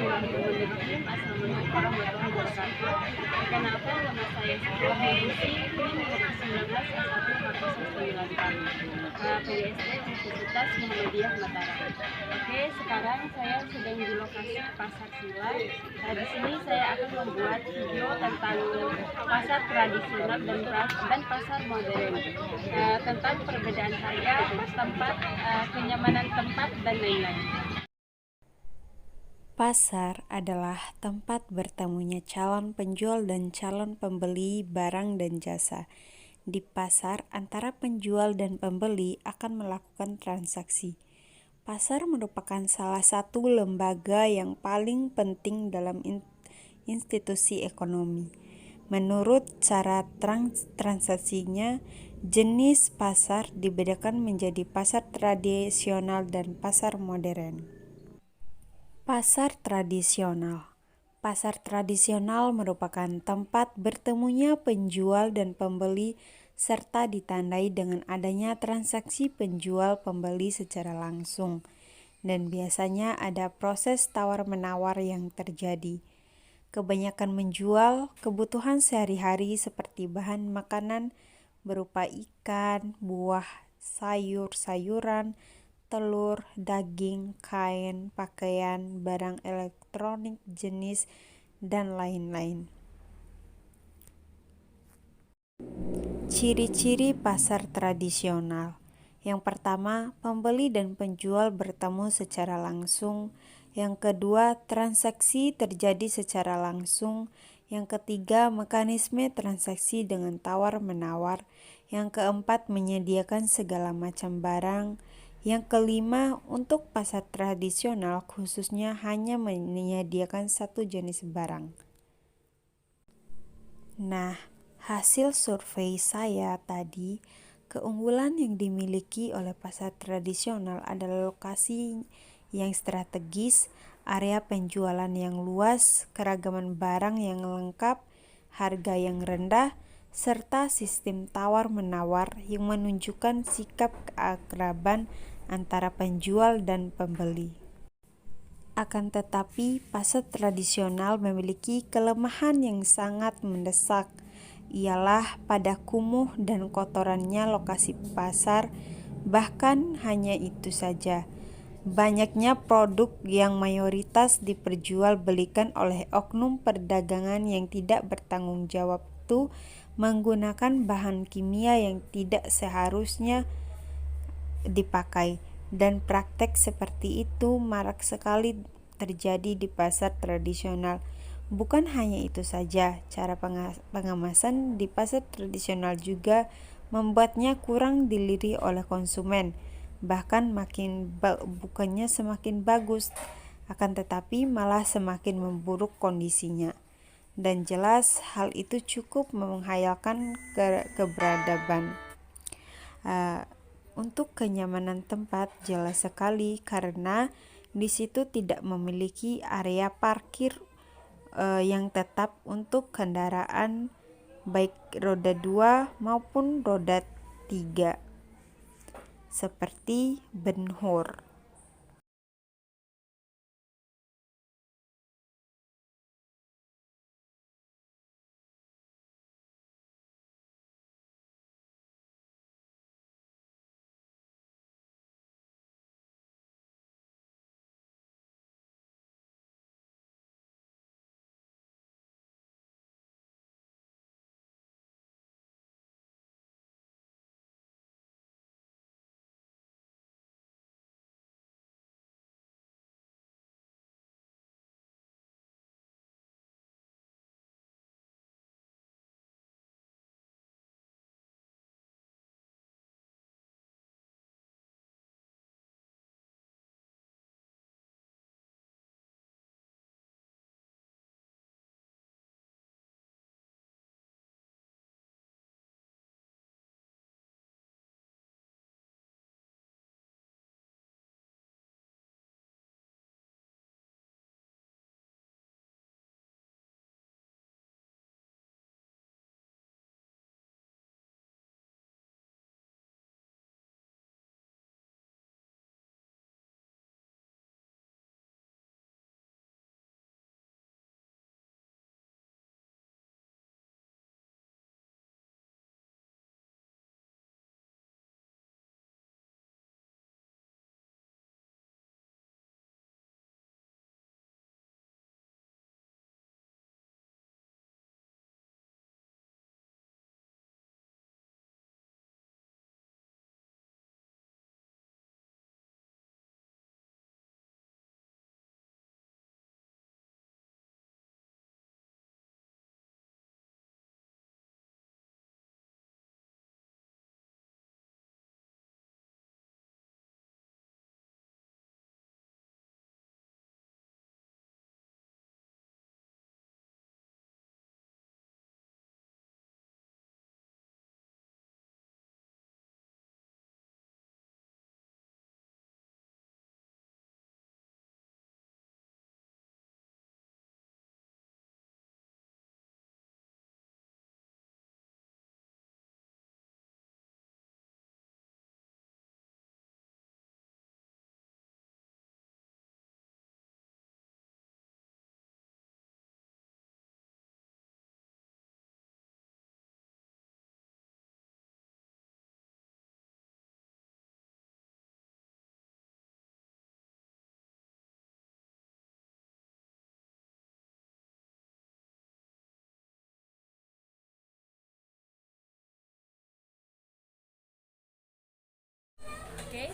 Bismillahirrahmanirrahim. Assalamualaikum warahmatullahi wabarakatuh. Perkenalkan, nama saya Siti Lucy, NIM 19 S1 409 PGSD Universitas Muhammadiyah Mataram. Oke, sekarang saya sedang di lokasi Pasar Sila. Di sini saya akan membuat video tentang pasar tradisional dan pasar modern, tentang perbedaan harga, tempat, kenyamanan tempat, dan lain-lain. Pasar adalah tempat bertemunya calon penjual dan calon pembeli barang dan jasa. Di pasar, antara penjual dan pembeli akan melakukan transaksi. Pasar merupakan salah satu lembaga yang paling penting dalam institusi ekonomi. Menurut cara transaksinya, jenis pasar dibedakan menjadi pasar tradisional dan pasar modern. Pasar tradisional. Pasar tradisional merupakan tempat bertemunya penjual dan pembeli serta ditandai dengan adanya transaksi penjual-pembeli secara langsung, dan biasanya ada proses tawar-menawar yang terjadi. Kebanyakan menjual kebutuhan sehari-hari seperti bahan makanan berupa ikan, buah, sayur-sayuran, telur, daging, kain, pakaian, barang elektronik jenis, dan lain-lain. Ciri-ciri pasar tradisional. Yang pertama, pembeli dan penjual bertemu secara langsung. Yang kedua, transaksi terjadi secara langsung. Yang ketiga, mekanisme transaksi dengan tawar-menawar. Yang keempat, menyediakan segala macam barang. Yang kelima, untuk pasar tradisional khususnya hanya menyediakan satu jenis barang. Nah, hasil survei saya tadi, keunggulan yang dimiliki oleh pasar tradisional adalah lokasi yang strategis, area penjualan yang luas, keragaman barang yang lengkap, harga yang rendah, serta sistem tawar-menawar yang menunjukkan sikap keakraban antara penjual dan pembeli. Akan tetapi, pasar tradisional memiliki kelemahan yang sangat mendesak, ialah pada kumuh dan kotorannya lokasi pasar. Bahkan hanya itu saja, banyaknya produk yang mayoritas diperjualbelikan oleh oknum perdagangan yang tidak bertanggung jawab itu menggunakan bahan kimia yang tidak seharusnya dipakai, dan praktek seperti itu marak sekali terjadi di pasar tradisional. Bukan hanya itu saja, cara pengemasan di pasar tradisional juga membuatnya kurang dilirik oleh konsumen. Bahkan bukannya semakin bagus, akan tetapi malah semakin memburuk kondisinya. Dan jelas hal itu cukup menghayalkan keberadaban. Untuk kenyamanan tempat jelas sekali karena di situ tidak memiliki area parkir yang tetap untuk kendaraan baik roda 2 maupun roda 3 seperti Ben-Hur.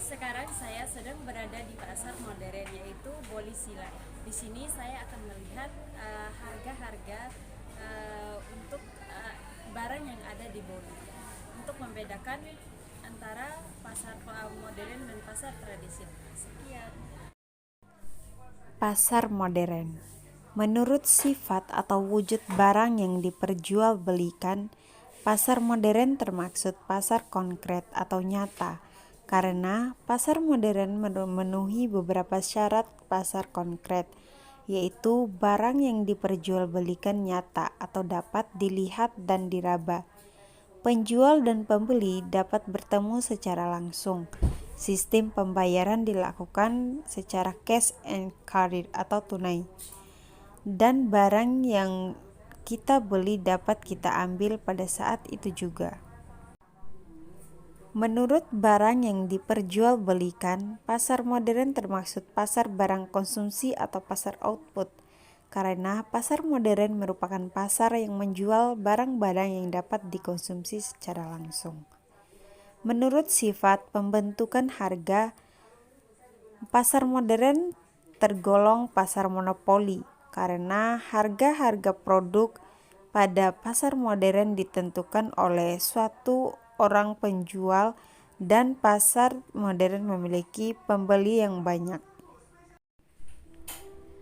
Sekarang saya sedang berada di pasar modern, yaitu Bolisila. Di sini saya akan melihat harga-harga untuk barang yang ada di Boli, untuk membedakan antara pasar modern dan pasar tradisional. Sekian. Pasar modern. Menurut sifat atau wujud barang yang diperjualbelikan, pasar modern termaksud pasar konkret atau nyata, karena pasar modern memenuhi beberapa syarat pasar konkret, yaitu barang yang diperjualbelikan nyata atau dapat dilihat dan diraba. Penjual dan pembeli dapat bertemu secara langsung. Sistem pembayaran dilakukan secara cash and carry atau tunai. Dan barang yang kita beli dapat kita ambil pada saat itu juga. Menurut barang yang diperjualbelikan, pasar modern termaksud pasar barang konsumsi atau pasar output. Karena pasar modern merupakan pasar yang menjual barang-barang yang dapat dikonsumsi secara langsung. Menurut sifat pembentukan harga, pasar modern tergolong pasar monopoli karena harga-harga produk pada pasar modern ditentukan oleh suatu orang penjual dan pasar modern memiliki pembeli yang banyak.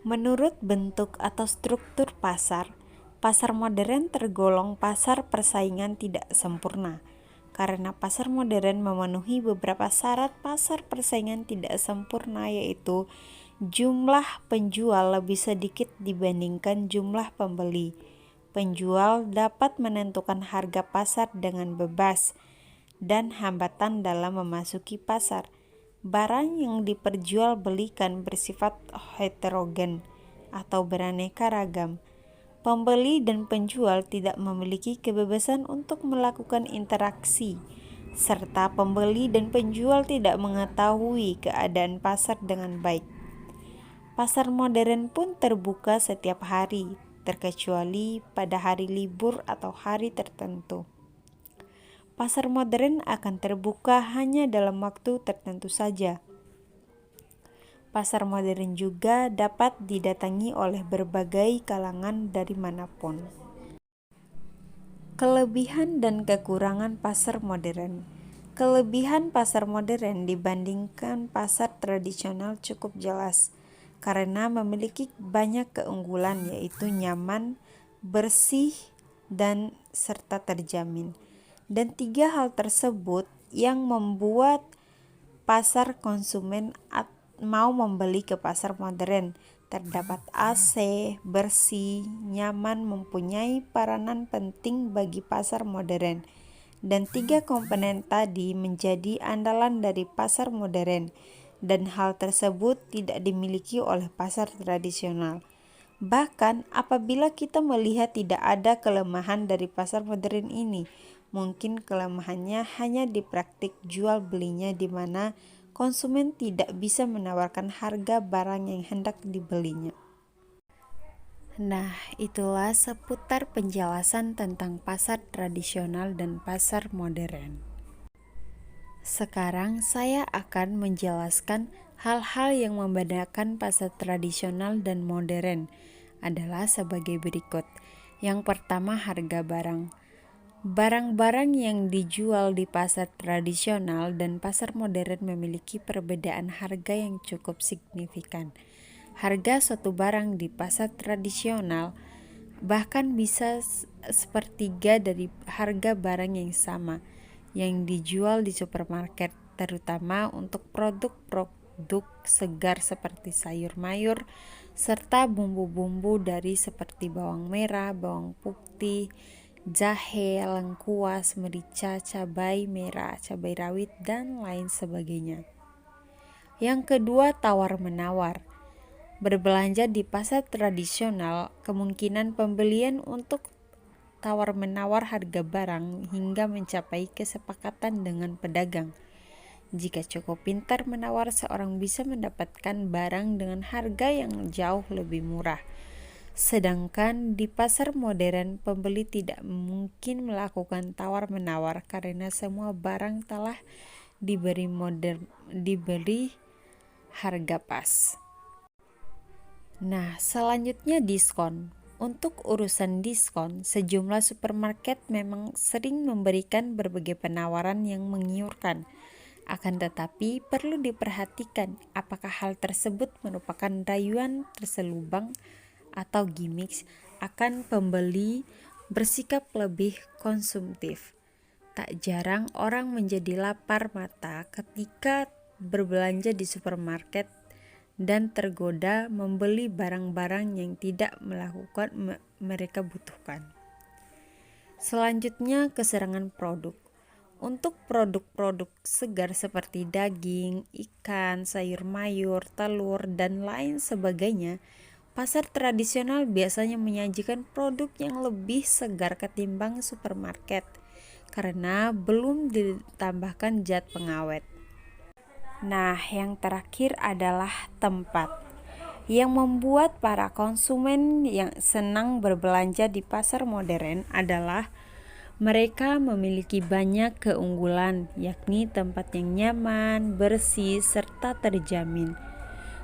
Menurut bentuk atau struktur pasar, pasar modern tergolong pasar persaingan tidak sempurna. Karena pasar modern memenuhi beberapa syarat pasar persaingan tidak sempurna, yaitu jumlah penjual lebih sedikit dibandingkan jumlah pembeli. Penjual dapat menentukan harga pasar dengan bebas, dan hambatan dalam memasuki pasar. Barang yang diperjualbelikan bersifat heterogen atau beraneka ragam. Pembeli dan penjual tidak memiliki kebebasan untuk melakukan interaksi, serta pembeli dan penjual tidak mengetahui keadaan pasar dengan baik. Pasar modern pun terbuka setiap hari, terkecuali pada hari libur atau hari tertentu. Pasar modern akan terbuka hanya dalam waktu tertentu saja. Pasar modern juga dapat didatangi oleh berbagai kalangan dari manapun. Kelebihan dan kekurangan pasar modern. Kelebihan pasar modern dibandingkan pasar tradisional cukup jelas, karena memiliki banyak keunggulan, yaitu nyaman, bersih, dan serta terjamin. Dan 3 hal tersebut yang membuat pasar konsumen mau membeli ke pasar modern. Terdapat AC, bersih, nyaman mempunyai peranan penting bagi pasar modern. Dan 3 komponen tadi menjadi andalan dari pasar modern, dan hal tersebut tidak dimiliki oleh pasar tradisional. Bahkan apabila kita melihat tidak ada kelemahan dari pasar modern ini, mungkin kelemahannya hanya di praktik jual belinya, di mana konsumen tidak bisa menawarkan harga barang yang hendak dibelinya. Nah, itulah seputar penjelasan tentang pasar tradisional dan pasar modern. Sekarang saya akan menjelaskan hal-hal yang membedakan pasar tradisional dan modern adalah sebagai berikut. Yang pertama, harga barang. Barang-barang yang dijual di pasar tradisional dan pasar modern memiliki perbedaan harga yang cukup signifikan. Harga suatu barang di pasar tradisional bahkan bisa sepertiga dari harga barang yang sama yang dijual di supermarket, terutama untuk produk-produk segar seperti sayur mayur serta bumbu-bumbu dari seperti bawang merah, bawang putih, jahe, lengkuas, merica, cabai merah, cabai rawit, dan lain sebagainya. Yang kedua, tawar-menawar. Berbelanja di pasar tradisional, kemungkinan pembelian untuk tawar-menawar harga barang hingga mencapai kesepakatan dengan pedagang. Jika cukup pintar menawar, seorang bisa mendapatkan barang dengan harga yang jauh lebih murah. Sedangkan di pasar modern, pembeli tidak mungkin melakukan tawar-menawar karena semua barang telah diberi harga pas. Nah, selanjutnya diskon. Untuk urusan diskon, sejumlah supermarket memang sering memberikan berbagai penawaran yang menggiurkan. Akan tetapi, perlu diperhatikan apakah hal tersebut merupakan rayuan terselubang atau gimmik akan pembeli bersikap lebih konsumtif. Tak jarang orang menjadi lapar mata ketika berbelanja di supermarket dan tergoda membeli barang-barang yang tidak mereka butuhkan. Selanjutnya, keserangan produk. Untuk produk-produk segar seperti daging, ikan, sayur mayur, telur, dan lain sebagainya, pasar tradisional biasanya menyajikan produk yang lebih segar ketimbang supermarket karena belum ditambahkan zat pengawet. Nah, yang terakhir adalah tempat. Yang membuat para konsumen yang senang berbelanja di pasar modern adalah mereka memiliki banyak keunggulan, yakni tempat yang nyaman, bersih, serta terjamin,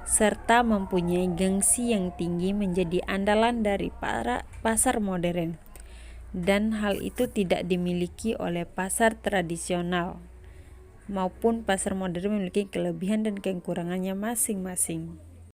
serta mempunyai gengsi yang tinggi menjadi andalan dari para pasar modern. Dan hal itu tidak dimiliki oleh pasar tradisional maupun pasar modern memiliki kelebihan dan kekurangannya masing-masing.